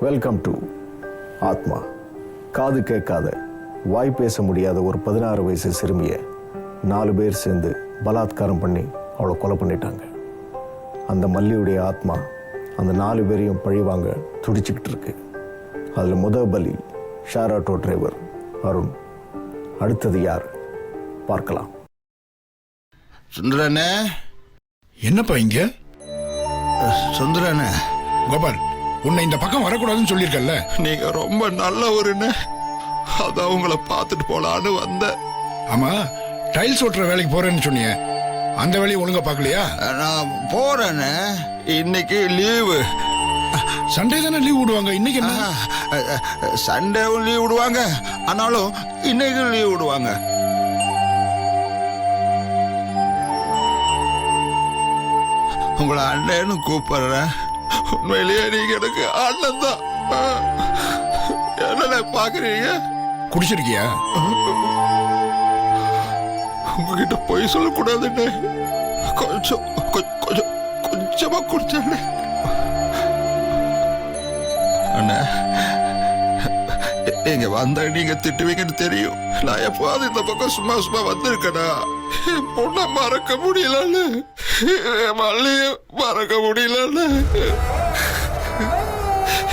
Welcome to ஆத்மா. காது கேட்காத, வாய் பேச முடியாத ஒரு 16 வயசு சிறுமியை 4 பேர் சேர்ந்து பலாத்காரம் பண்ணி அவளை கொலை பண்ணிட்டாங்க. அந்த மல்லியுடைய ஆத்மா அந்த 4 பேரையும் பழிவாங்க துடிச்சுக்கிட்டு இருக்கு. அதில் முதல் பலி ஷேர் ஆட்டோ டிரைவர் அருண். அடுத்தது யார் பார்க்கலாம். சுந்தரண்ணே, என்னப்பா இங்க? சுந்தரண்ணே, கோபால், உன்னை இந்த பக்கம் வரக்கூடாதுன்னு சொல்லியிருக்கல்ல. நீங்க ரொம்ப நல்லவருன்னு அதான் உங்களை பார்த்துட்டு போலான்னு வந்தேன். ஆமா, டைல்ஸ் ஓட்டுற வேலைக்கு போறேன்னு சொன்னீங்க, அந்த வேலையை ஒழுங்கா பார்க்கலையா? நான் போறேன்னு. இன்னைக்கு லீவு. சண்டே தானே லீவ் விடுவாங்க, இன்னைக்கு என்ன? சண்டேவும் லீவ் விடுவாங்க, ஆனாலும் இன்னைக்கு லீவ் விடுவாங்க. உங்களை அண்ணன்னு கூப்பிடுறேன். உண்மையிலேயே நீங்க எனக்கு அண்ணன் தான். என்ன பாக்குறீங்க? குடிச்சிருக்கியா? உங்ககிட்ட போய் சொல்லக்கூடாதுன்னு கொஞ்சமா குடிச்சேன். அண்ணா, நீங்க வந்தா நீங்க திட்டுவீங்கன்னு தெரியும். நான் எப்போது இந்த பக்கம் சும்மா சும்மா வந்திருக்கேனா? என் பொண்ணை மறக்க முடியலன்னு, என் மல்லிய மறக்க முடியலன்னு.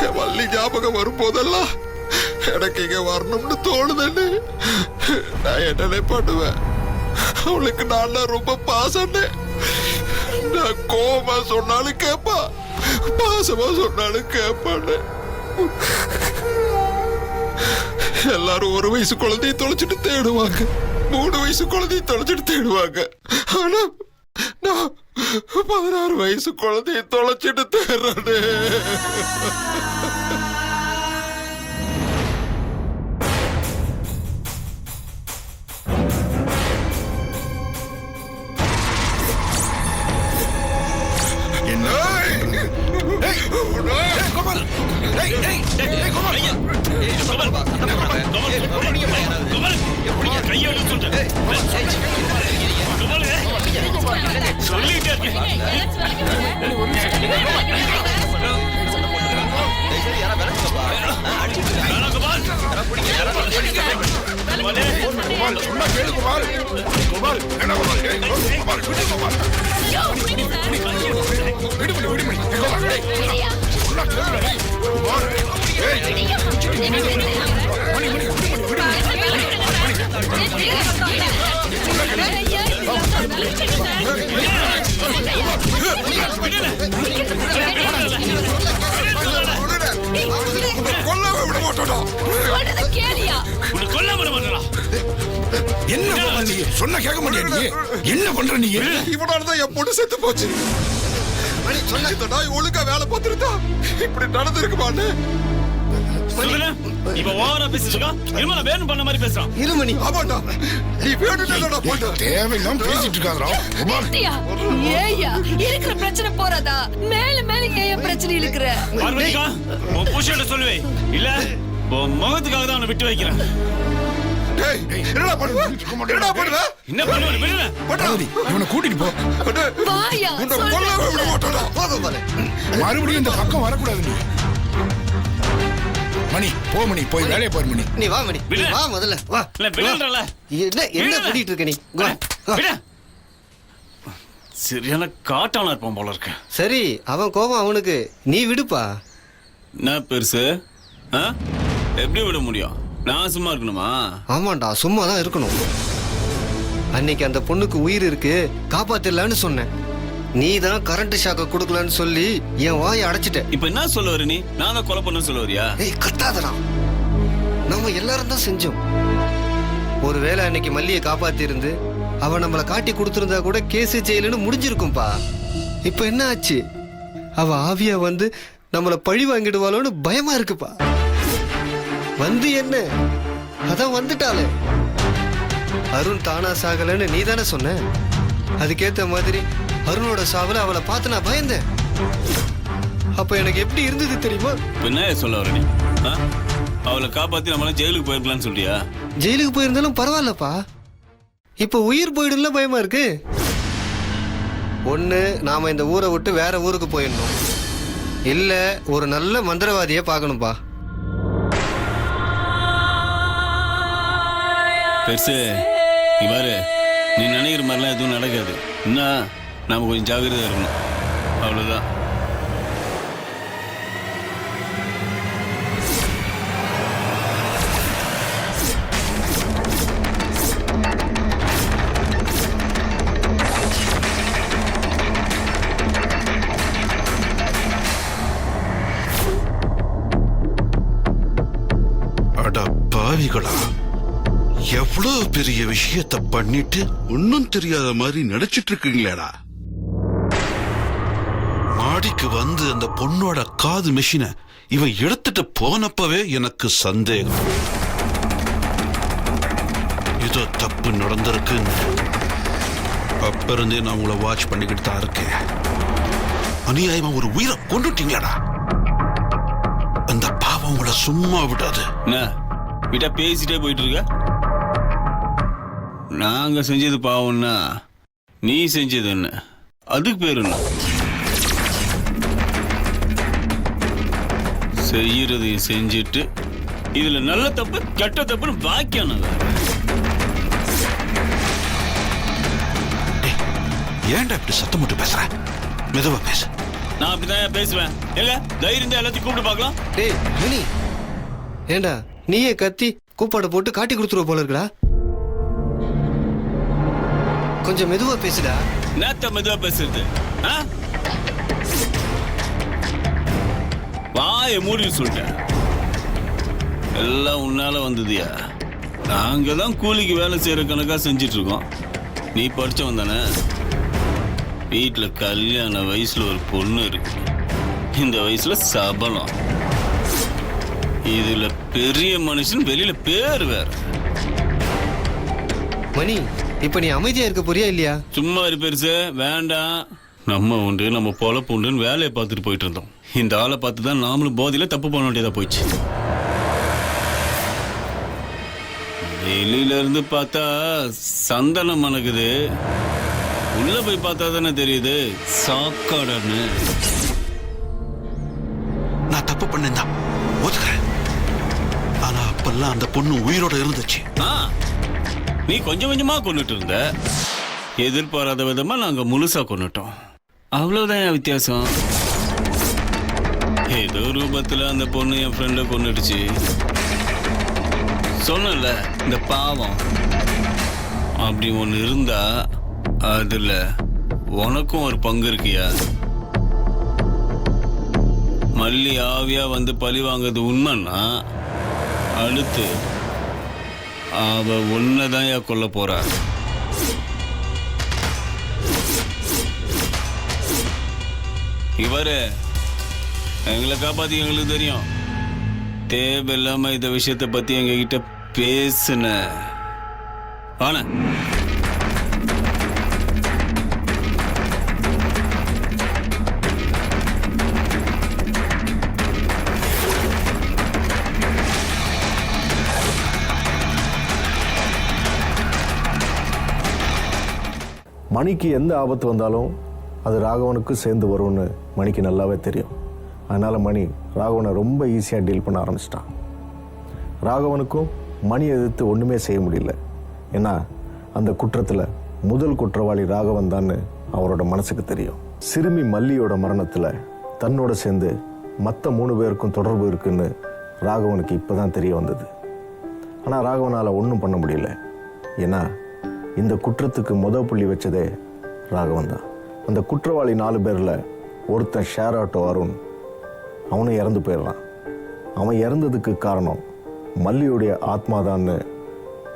என் மல்லி ஞாபகம் வரும்போதெல்லாம் எனக்கு இங்க வரணும்னு தோணுதுன்னு. நான் என்ன பண்ணுவேன்? அவளுக்கு நான் ரொம்ப பாசன்னு. நான் கோபமா சொன்னாலும் கேட்பா, பாசமா சொன்னாலும் கேட்பான்னு. எல்லாரும் 1 வயசு குழந்தைய தொலைச்சிட்டு தேடுவாங்க, 3 வயசு குழந்தைய தொலைச்சிட்டு தேடுவாங்க. ஆனா நான் 16 வயசு குழந்தைய தொலைச்சிட்டு தேடுறேன்னு. என்ன சொன்ன கேட்க மாட்டேன். என்ன பண்ற நீ? இவனாலதான் என் பொண்ணு செத்து போச்சு. ஒழுங்கா வேலை பார்த்துருந்தா இப்படி நடந்திருக்குமான்னு. தேவையில்லாம பேசிட்டு இருக்காதா? இருக்கிற பிரச்சனை போறதா? மேல மேல ஏன் பிரச்சனை இருக்கிற? சொல்லுவேன் இல்ல, முகத்துக்காக தான் அவனை விட்டு வைக்கிறேன். இவனை கூட்டிட்டு போ. மறுபடியும் இந்த பக்கம் வரக்கூடாது. நீ மணி போ, மணி போய் வேலையை போற. மணி நீ வா, மணி வா, முதல்ல வா. என்ன பண்ணிட்டு இருக்க நீ? சரியான காட்டான இருப்பான் போல இருக்க. சரி, அவன் கோபம் அவனுக்கு, நீ விடுப்பா. என்ன பெருசு? எப்படி விட முடியும்? நான் சும்மா இருக்கணுமா? ஆமாண்டா, சும்மா தான் இருக்கணும். அன்னைக்கு அந்த பொண்ணுக்கு உயிர் இருக்கு, காப்பாத்திடலான்னு சொன்னேன். நீ தான் கரண்ட் ஷாக்க கொடுக்கலான்னு சொல்லி என் வாயை அடைச்சிட்ட. இப்ப என்ன சொல்ல வர நீ? நான் தான் கொலை பண்ண சொல்ல வரியா? ஏய், கத்தாதடா. நம்ம எல்லாரும் தான் செஞ்சோம். ஒருவேளை அன்னைக்கு மல்லியை காப்பாத்தி இருந்து அவ நம்மளை காட்டி கொடுத்திருந்தா கூட கேஸ் ஜெயிலுன்னு முடிஞ்சிருக்கும்பா. இப்ப என்ன ஆச்சு? அவ ஆவியா வந்து நம்மளை பழி வாங்கிடுவாளோன்னு பயமா இருக்குப்பா. வந்து என்ன, அதான் வந்துட்டாளே. அருண் தானா சாகலன்னு நீ தானே சொன்ன. அதுக்கேத்த மாதிரி அருணோட சாவல அவளை பார்த்து நான் பயந்தேன். அப்ப எனக்கு எப்படி இருந்தது தெரியுமா? என்ன சொல்ல வர நீ? அவளை காப்பாத்தி நம்மள ஜெயிலுக்கு போயிருக்கலாம்னு சொல்றியா? ஜெயிலுக்கு போயிருந்தாலும் பரவாயில்லப்பா. இப்ப உயிர் போயிடும்ல பயமா இருக்கு. ஒண்ணு, நாம இந்த ஊரை விட்டு வேற ஊருக்கு போயிடணும். இல்ல ஒரு நல்ல மந்திரவாதியை பார்க்கணும்பா. பெருசு நீ பாரு, நீ நினைக்கிற மாதிரிலாம் எதுவும் நடக்காது. என்ன நாம கொஞ்சம் ஜாகிரதையா இருக்கணும், அவ்வளவுதான். அட பாவிகளா, எவ்வளவு பெரிய விஷயத்த பண்ணிட்டு ஒன்னும் தெரியாத மாதிரி நடிச்சிட்டு இருக்கீங்களேடா. மாடிக்கு வந்து அந்த பொண்ணோட காது மெஷினை இவன் எடுத்துட்டு போனப்பவே எனக்கு சந்தேகம். ஏதோ தப்பு நடந்திருக்குன்னு அப்ப இருந்தே நான் உங்களை வாட்ச் பண்ணிக்கிட்டு தான் இருக்கேன். அநியாயமா ஒரு உயிரை கொண்டுட்டீங்களா. அந்த பாவம் உங்களை சும்மா விடாது. என்ன விட்டா பேசிட்டே போயிட்டு இருக்க? நாங்க செஞ்சது பாவம்னா நீ செஞ்சது என்ன? அதுக்கு பேரு என்ன? செய்யறதையும் செஞ்சுட்டு இதுல நல்ல தப்பு கெட்ட தப்புன்னு பாக்கியான ஏன்டா இப்படி சத்தம் போட்டு பேசுற? மெதுவா பேசு. நான் அப்படிதான் பேசுவேன். எங்க தைரியம் தான் எல்லாத்தையும் கூப்பிட்டு பார்க்கலாம். டேய் மணி, ஏண்டா நீயே கத்தி கூப்பாடு போட்டு காட்டி கொடுத்துருவ போல இருக்கடா. கொஞ்சம் மெதுவா பேசுடா. நேத்த மெதுவா பேசுறது வாய மூடி சொல்லிட்டேன். எல்லாம் உன்னால வந்ததுயா. நாங்க தான் கூலிக்கு வேலை செய்யற கணக்கா செஞ்சிட்டு இருக்கோம். நீ படிச்சவன் தானே? வீட்டுல கல்யாண வயசுல ஒரு பொண்ணு இருக்கு. இந்த வயசுல சபலம். இதுல பெரிய மனுஷன், வெளியில பேர் வேற. மணி, இப்ப நீ அமைதியா இருக்க போறியா இல்லையா? சும்மா இரு பெருசு, வேண்டாம். நம்ம உண்டு நம்ம பொழப்பு உண்டுன்னு வேலையை பார்த்துட்டு போயிட்டு இருந்தோம். இந்த ஆளை பார்த்து தான் நாமளும் போதையில தப்பு பண்ண வேண்டியதா போயிடுச்சு. வெளியில இருந்து பார்த்தா சந்தனம் மணக்குது, உள்ள போய் பார்த்தா தானே தெரியுது சாக்காடன்னு. நான் தப்பு பண்ணேன் தான் ஒத்துக்கிறேன். ஆனா அப்பெல்லாம் அந்த பொண்ணு உயிரோட இருந்துச்சு. நீ கொஞ்சம் கொஞ்சமா கொண்டுட்டு இருந்த, எதிர்பாராத விதமா நாங்க முழுசா கொண்டுட்டோம். அவ்வளவுதான் வித்தியாசம். ஏதோ ரூபத்துல அந்த பொண்ணு என் ஃப்ரெண்ட கொண்டுடுச்சு. சொன்னல, இந்த பாவம் அப்படி ஒண்ணு இருந்தா அதுல உனக்கும் ஒரு பங்கு இருக்கியா? மல்லி ஆவியா வந்து பழி வாங்குறது உண்மைன்னா அடுத்து அவ ஒன்னதான் கொல்ல போறா. இவரு எங்களை காப்பாத்தி எங்களுக்கு தெரியும். தேவையில்லாம இந்த விஷயத்தை பத்தி எங்க கிட்ட பேசுன ஆனா மணிக்கு எந்த ஆபத்து வந்தாலும் அது ராகவனுக்கு சேர்ந்து வரும்னு மணிக்கு நல்லாவே தெரியும். அதனால் மணி ராகவனை ரொம்ப ஈஸியாக டீல் பண்ண ஆரம்பிச்சிட்டான். ராகவனுக்கும் மணி எதிர்த்து ஒன்றுமே செய்ய முடியல. ஏன்னா அந்த குற்றத்தில் முதல் குற்றவாளி ராகவன் தான்னு அவரோட மனசுக்கு தெரியும். சிறுமி மல்லியோட மரணத்தில் தன்னோட சேர்ந்து மற்ற 3 பேருக்கும் தொடர்பு இருக்குன்னு ராகவனுக்கு இப்போ தான் தெரிய வந்தது. ஆனால் ராகவனால் ஒன்றும் பண்ண முடியல. ஏன்னா இந்த குற்றத்துக்கு புள்ளி வச்சதே ராகவன் தான். அந்த குற்றவாளி 4 பேரில் ஒருத்தன் ஷேர் ஆட்டோ அருண், அவனும் இறந்து போயிடுறான். அவன் இறந்ததுக்கு காரணம் மல்லியுடைய ஆத்மாதான்னு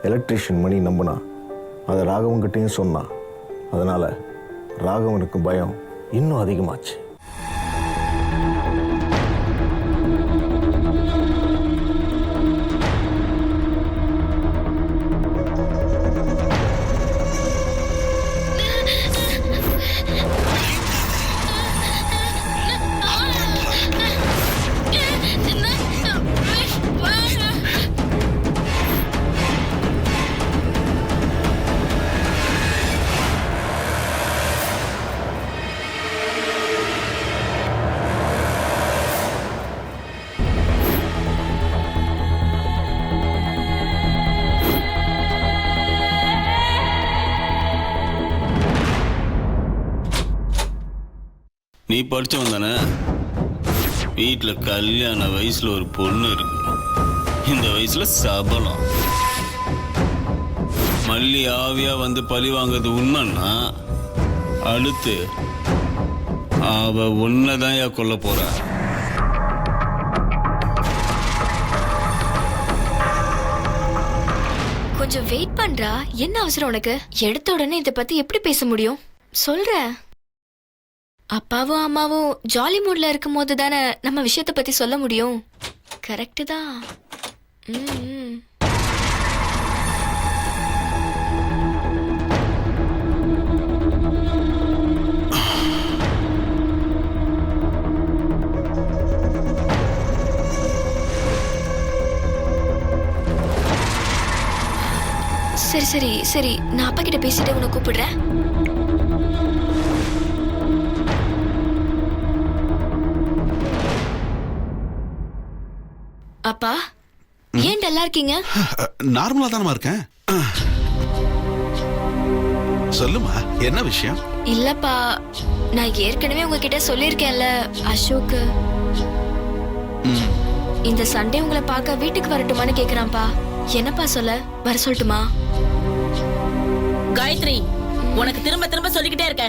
எலக்ட்ரிஷியன் மணி நம்பினான். அதை ராகவன்கிட்டையும் சொன்னான். அதனால் ராகவனுக்கு பயம் இன்னும் அதிகமாச்சு. படிச்சவன் தானே? வீட்டுல கல்யாண வயசுல ஒரு பொண்ணு இருக்கு. இந்த வயசுல சபலம். மல்லி ஆவியா வந்து பழி வாங்குறது உண்மைன்னா அடுத்து அவ உன்னதான் கொல்ல போற. கொஞ்சம் வெயிட் பண்றா. என்ன அவசரம் உனக்கு? எடுத்த உடனே இதை பத்தி எப்படி பேச முடியும்? சொல்ற. அப்பாவும் அம்மாவும் ஜாலி மூட்ல இருக்கும் போது தானே நம்ம விஷயத்தை பத்தி சொல்ல முடியும். கரெக்டு தான். சரி சரி சரி, நான் அப்பா கிட்ட பேசிட்டு உன்னை கூப்பிடுறேன். அப்பா, ஏன் டல்லா இருக்கீங்க? நார்மலா தானமா இருக்கேன். சொல்லுமா, என்ன விஷயம்? இல்லப்பா, நான் ஏற்கனவே உங்ககிட்ட சொல்லியிருக்கேன்ல, அசோக் இந்த சண்டே உங்களை பார்க்க வீட்டுக்கு வரட்டுமான்னு கேக்குறான்ப்பா. என்னப்பா சொல்ல? வர சொல்லட்டுமா? காயத்ரி, உனக்கு திரும்ப திரும்ப சொல்லிக்கிட்டே இருக்க.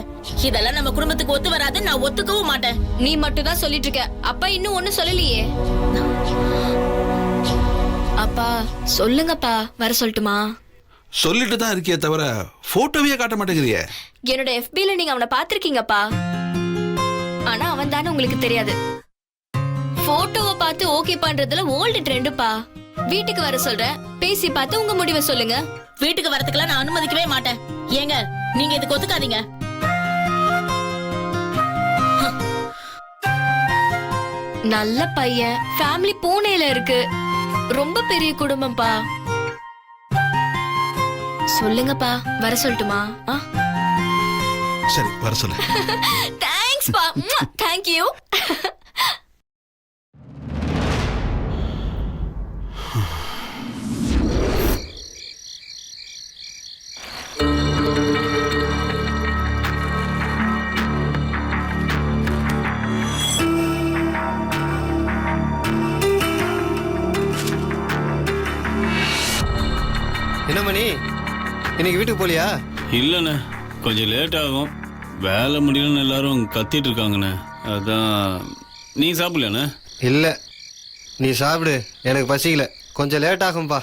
இதெல்லாம் நம்ம குடும்பத்துக்கு ஒத்து வராது. நான் ஒத்துக்கவும் மாட்டேன். நீ மட்டும் தான் சொல்லிட்டு இருக்க. அப்பா இன்னும் ஒண்ணும் சொல்லலையே. அப்பா சொல்லுங்கப்பா, வர சொல்லட்டுமா? சொல்லிட்டு தான் இருக்கியே தவிர போட்டோவையே காட்ட மாட்டேங்கிறியே. என்னோட FB-ல நீங்க அவனை பாத்திருக்கீங்கப்பா. ஆனா அவன் தானே உங்களுக்கு தெரியாது. போட்டோவை பார்த்து ஓகே பண்றதுல ஓல்டு ட்ரெண்டுப்பா. வீட்டுக்கு வர சொல்றேன், பேசி பார்த்து உங்க முடிவை சொல்லுங்க. வீட்டுக்கு வரதுக்கெல்லாம் நான் அனுமதிக்கவே மாட்டேன். ஏங்க, நீங்க இதுக்கு ஒத்துக்காதீங்க. நல்ல பையன், ஃபேமிலி பூனேல இருக்கு. ரொம்ப பெரிய குடும்பம்ப்பா. சொல்லுங்கப்பா, வர சொல்லட்டுமா? சரி, வர சொல்லு. தேங்க்ஸ் பா. Thank you. என்ன மணி, இன்னைக்கு வீட்டுக்கு போலியா? இல்லைண்ணே, கொஞ்சம் லேட் ஆகும். வேலை முடியலன்னு எல்லாரும் கத்திட்டு இருக்காங்கண்ணே. அதான். நீ சாப்பிடலண்ணே? இல்ல, நீ சாப்பிடு, எனக்கு பசிக்கல. கொஞ்சம் லேட் ஆகும்பா.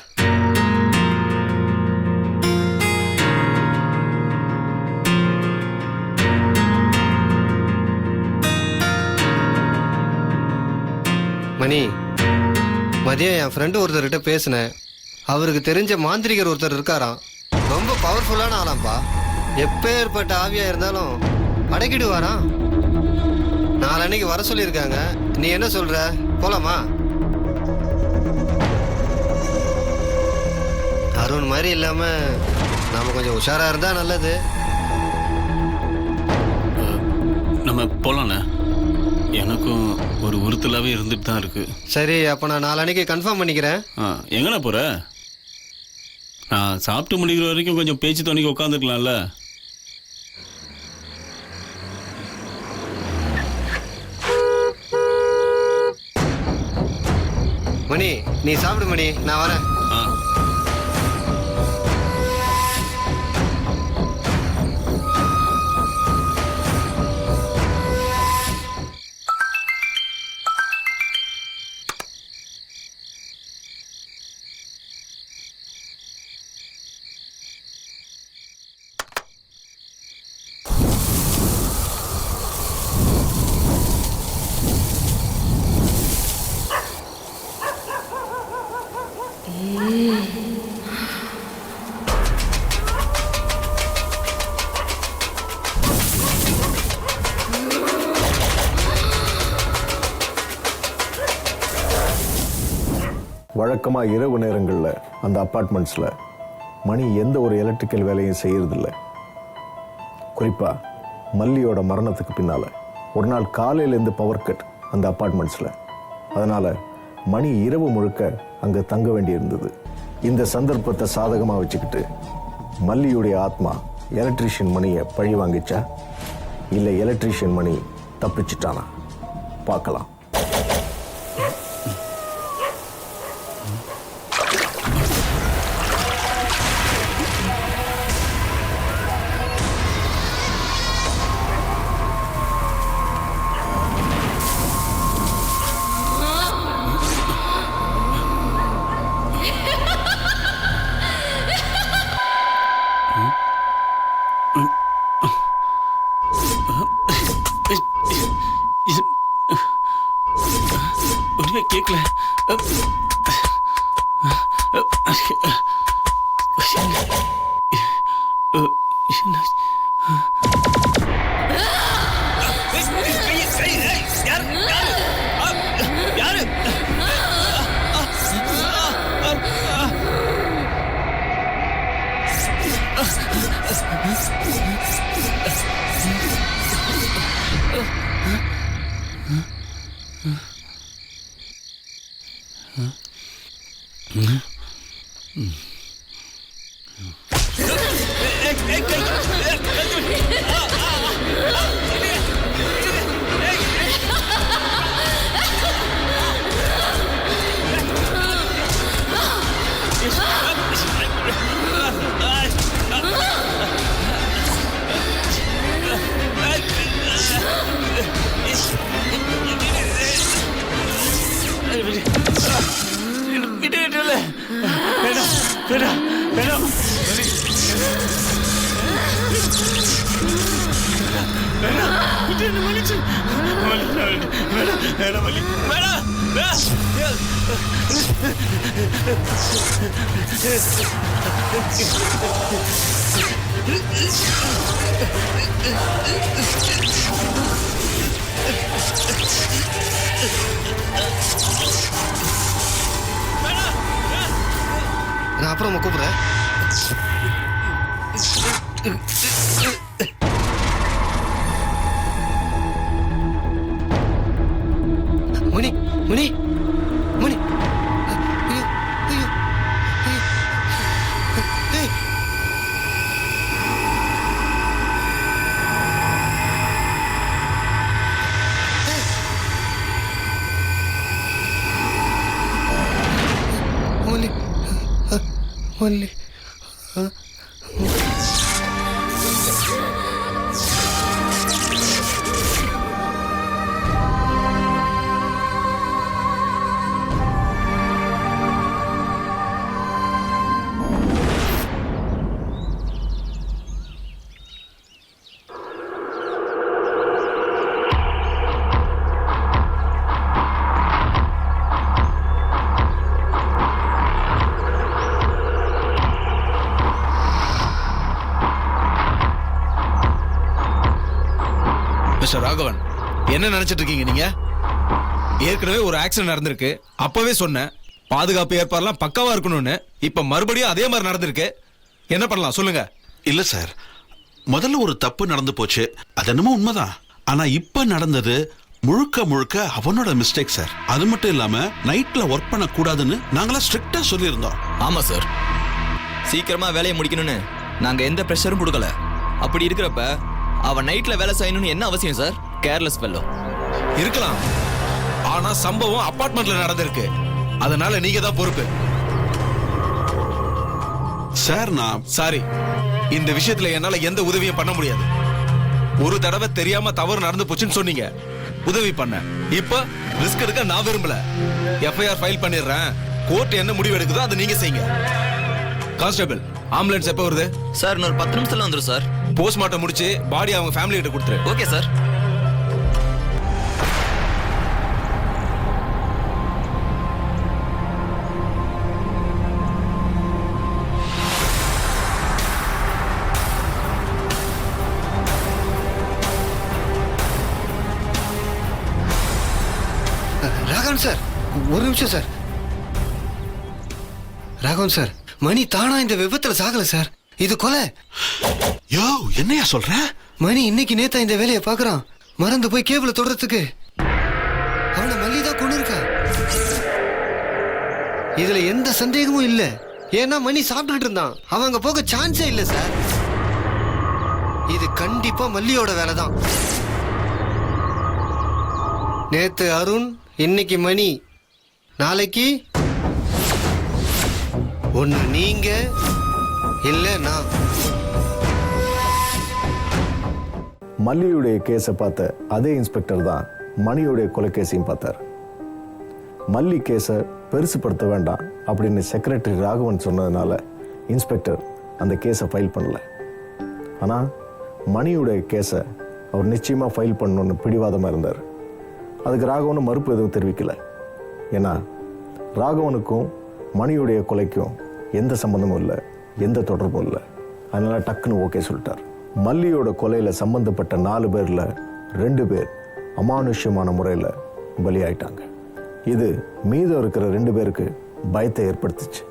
மணி, மதியம் என் ஃப்ரெண்டு ஒருத்தர்கிட்ட பேசினேன். அவருக்கு தெரிஞ்ச மாந்திரிகர் ஒருத்தர் இருக்காராம். ரொம்ப பவர்ஃபுல்லான ஆளாம்ப்பா. எப்பேற்பட்ட ஆவியா இருந்தாலும் அடக்கிடுவாராம். நாளன்னைக்கு வர சொல்லியிருக்காங்க. நீ என்ன சொல்ற, போலாமா? அருண் மாதிரி இல்லாம நாம கொஞ்சம் உஷாரா இருந்தா நல்லது. நம்ம போலாண்ணே. எனக்கும் ஒரு உறுத்தலாவே இருந்துட்டு தான் இருக்கு. சரி, அப்ப நான் நாளன்னைக்கு கன்ஃபார்ம் பண்ணிக்கிறேன். எங்கண்ணா போற? நான் சாப்பிட்டு முடிக்கிற வரைக்கும் கொஞ்சம் பேச்சு துணைக்கு உட்காந்துக்கலாம்ல. மணி, நீ சாப்பிடு மணி, நான் வரேன். வழக்கமாக இரவு நேரங்களில் அந்த அப்பார்ட்மெண்ட்ஸில் மணி எந்த ஒரு எலக்ட்ரிக்கல் வேலையும் செய்யறதில்ல. குறிப்பாக மல்லியோட மரணத்துக்கு பின்னால் ஒரு நாள் காலையிலேருந்து பவர் கட் அந்த அப்பார்ட்மெண்ட்ஸில். அதனால் மணி இரவு முழுக்க அங்கே தங்க வேண்டியிருந்தது. இந்த சந்தர்ப்பத்தை சாதகமாக வச்சுக்கிட்டு மல்லியுடைய ஆத்மா எலக்ட்ரீஷியன் மணியை பழி வாங்கிச்சா, இல்லை எலக்ட்ரீஷியன் மணி தப்பிச்சிட்டானா பார்க்கலாம். ஒன்றுமே கேட்கல. யாரு? நான் அப்புறம் கூப்பிடுறேன். மணி மணி மணி ஐயோ ஐயோ ஐயோ ஏய் மணி மணி மிஸ்டர் ராகவன், என்ன நினைச்சிட்டு இருக்கீங்க நீங்க? ஏற்கனவே ஒரு ஆக்சிடென்ட் நடந்திருக்கு. அப்பவே சொன்னேன் பாதுகாப்பு ஏற்பாடுலாம் பக்காவா இருக்கணும்னு. இப்ப மறுபடியும் அதே மாதிரி நடந்திருக்கு. என்ன பண்ணலாம் சொல்லுங்க. இல்ல சார், முதல்ல ஒரு தப்பு நடந்து போச்சு, அது என்னமோ உண்மைதான். ஆனா இப்ப நடந்தது முழுக்க முழுக்க அவனோட மிஸ்டேக் சார். அது மட்டும் இல்லாம நைட்ல ஒர்க் பண்ண கூடாதுன்னு நாங்களா ஸ்ட்ரிக்டா சொல்லியிருந்தோம். ஆமா சார், சீக்கிரமா வேலையை முடிக்கணும்னு நாங்க எந்த பிரஷரும் கொடுக்கல. அப்படி இருக்கிறப்ப அவன் நைட்ல வேலை செய்யணும்னு என்ன அவசியம் சார்? Careless fellow. இருக்கலாம், ஆனா சம்பவம் அபார்ட்மெண்ட்ல நடந்திருக்கு. அதனால நீங்க தான் பொறுப்பு. சார் நான் சாரி, இந்த விஷயத்துல என்னால எந்த உதவியும் பண்ண முடியாது. ஒரு தடவை தெரியாம தவறு நடந்து போச்சுன்னு சொன்னீங்க, உதவி பண்ண. இப்ப ரிஸ்க் எடுக்க நான் விரும்பல. எஃப்ஐஆர் ஃபைல் பண்ணிடுறேன். கோர்ட் என்ன முடிவு எடுக்குதோ அதை நீங்க செய்யுங்க. கான்ஸ்டபிள், ஆம்புலன்ஸ் எப்போ வருது? சார் இன்னொரு 10 நிமிஷத்துல வந்துடும் சார். போஸ்ட்மார்ட்டம் முடிச்சு பாடி அவங்க ஃபேமிலி கிட்ட கொடுத்துரு. Okay sir. ராகவன் சார், ஒரு நிமிஷம் சார். ராகவன் சார், மணி தானா இந்த விபத்துல சாகல சார். இது கொலை. யோ, என்னையா சொல்ற? மணி இன்னைக்கு நேத்தா இந்த வேலையை பாக்குறான். மறந்து போய் கேபிள தொடறதுக்கு அவனை மல்லிதான் கொண்டு இருக்கா. இதுல எந்த சந்தேகமும் இல்ல. ஏன்னா மணி சாப்பிட்டுக்கிட்டு இருந்தான். அவங்க போக சான்ஸே இல்ல சார். இது கண்டிப்பா மல்லியோட வேலை தான். நேத்து அருண், இன்னைக்கு மணி, நாளைக்கு ஒண்ணு நீங்க இல்ல நான். மல்லியுடைய கேஸை பார்த்த அதே இன்ஸ்பெக்டர் தான் மணியுடைய கொலைகேஸையும் பார்த்தார். மல்லி கேஸை பெருசுப்படுத்த வேண்டாம் அப்படின்னு செக்ரட்டரி ராகவன் சொன்னதுனால இன்ஸ்பெக்டர் அந்த கேஸை ஃபைல் பண்ணல. ஆனால் மணியுடைய கேஸை அவர் நிச்சயமாக ஃபைல் பண்ணணும்னு பிடிவாதமாக இருந்தார். அதுக்கு ராகவனும் மறுப்பு எதுவும் தெரிவிக்கல. ஏன்னா ராகவனுக்கும் மணியுடைய கொலைக்கும் எந்த சம்மந்தமும் இல்லை, எந்த தொடர்பும் இல்லை. அதனால டக்குன்னு ஓகே சொல்லிட்டார். மல்லியோட கொலையில் சம்பந்தப்பட்ட 4 பேரில் 2 பேர் அமானுஷ்யமான முறையில் பலியாயிட்டாங்க. இது மீதம் இருக்கிற 2 பேருக்கு பயத்தை ஏற்படுத்துச்சு.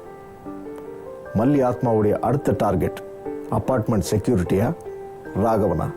மல்லி ஆத்மாவுடைய அடுத்த டார்கெட் அப்பார்ட்மெண்ட் செக்யூரிட்டியா ராகவனா?